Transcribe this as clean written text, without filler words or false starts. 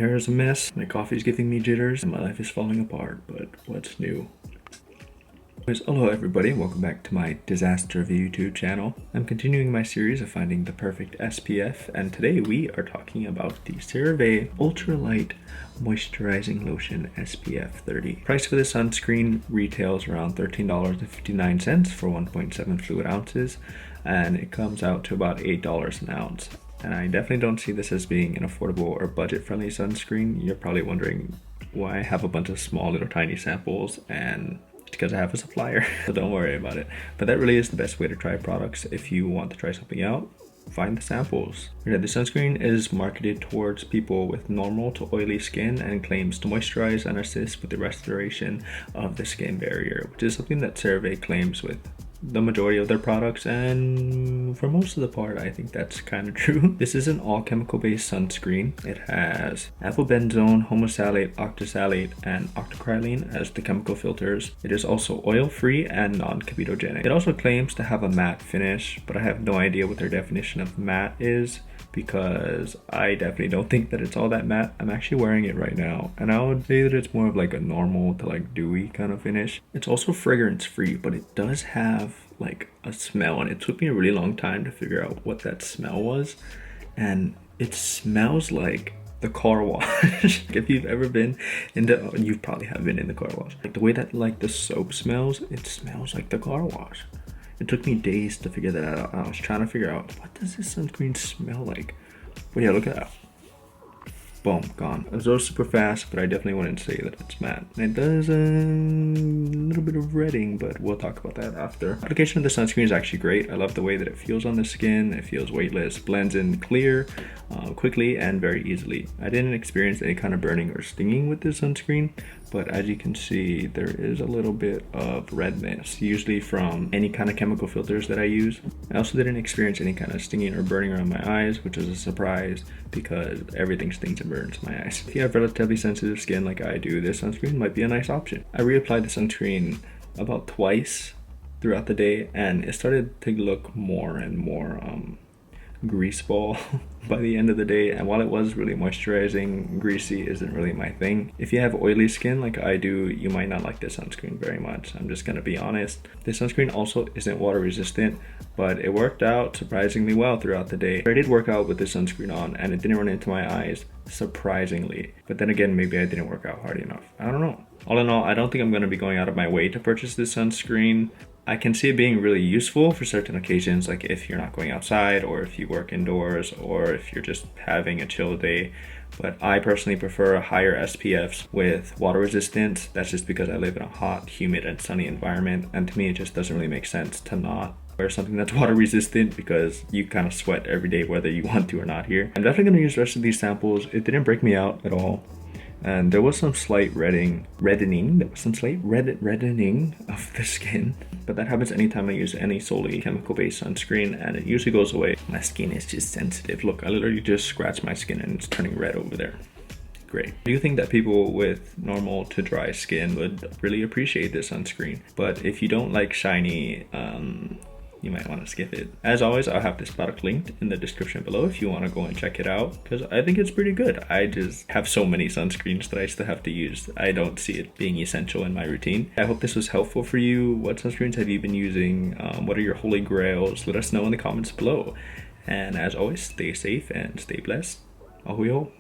hair is a mess, my coffee is giving me jitters, and my life is falling apart, but what's new? Aloha everybody, welcome back to my disaster of a YouTube channel. I'm continuing my series of finding the perfect SPF, and today we are talking about the Cera-Ve Ultra Light Moisturizing Lotion SPF 30. Price for this sunscreen retails around $13.59 for 1.7 fluid ounces, and it comes out to about $8 an ounce. And I definitely don't see this as being an affordable or budget-friendly sunscreen. You're probably wondering why I have a bunch of small little tiny samples, and because I have a supplier, so don't worry about it. But that really is the best way to try products. If you want to try something out, find the samples. The sunscreen is marketed towards people with normal to oily skin and claims to moisturize and assist with the restoration of the skin barrier, which is something that Cera-Ve claims with the majority of their products, and for most of the part I think that's kind of true. This is an all chemical based sunscreen. It has ethylbenzone, homosalate, octosalate, and octocrylene as the chemical filters. It is also oil free and non-comedogenic. It also claims to have a matte finish, but I have no idea what their definition of matte is, because I definitely don't think that it's all that matte. I'm actually wearing it right now, and I would say that it's more of like a normal to like dewy kind of finish. It's also fragrance free, but it does have like a smell, and it took me a really long time to figure out what that smell was, and it smells like the car wash. If you've ever been in the, you probably have been in the car wash, like the way that like the soap smells, it smells like the car wash. It took me days to figure that out. I was trying to figure out, what does this sunscreen smell like? But yeah, look at that. Boom, gone. It was super fast, but I definitely wouldn't say that it's matte. And it does a little bit of redding, but we'll talk about that after. Application of the sunscreen is actually great. I love the way that it feels on the skin. It feels weightless, blends in clear, quickly, and very easily. I didn't experience any kind of burning or stinging with this sunscreen, but as you can see, there is a little bit of redness, usually from any kind of chemical filters that I use. I also didn't experience any kind of stinging or burning around my eyes, which is a surprise because everything stings and burns in my eyes. If you have relatively sensitive skin like I do, this sunscreen might be a nice option. I reapplied the sunscreen about twice throughout the day, and it started to look more and more grease ball by the end of the day. And while it was really moisturizing, greasy isn't really my thing. If you have oily skin like I do, you might not like this sunscreen very much. I'm just gonna be honest. This sunscreen also isn't water resistant, but it worked out surprisingly well throughout the day. I did work out with this sunscreen on, and it didn't run into my eyes, surprisingly. But then again, maybe I didn't work out hard enough. I don't know. All in all, I don't think I'm gonna be going out of my way to purchase this sunscreen. I can see it being really useful for certain occasions, like if you're not going outside, or if you work indoors, or if you're just having a chill day. But I personally prefer higher SPFs with water resistance. That's just because I live in a hot, humid, and sunny environment, and to me it just doesn't really make sense to not wear something that's water resistant, because you kind of sweat every day whether you want to or not here. I'm definitely going to use the rest of these samples. It didn't break me out at all. And there was some slight reddening of the skin, but that happens anytime I use any solely chemical-based sunscreen, and it usually goes away. My skin is just sensitive. Look, I literally just scratched my skin and it's turning red over there. Great. I do think that people with normal to dry skin would really appreciate this sunscreen, but if you don't like shiny, you might want to skip it. As always, I'll have this product linked in the description below if you want to go and check it out, because I think it's pretty good. I just have so many sunscreens that I still have to use. I don't see it being essential in my routine. I hope this was helpful for you. What sunscreens have you been using? What are your holy grails? Let us know in the comments below. And as always, stay safe and stay blessed. Ahui ho.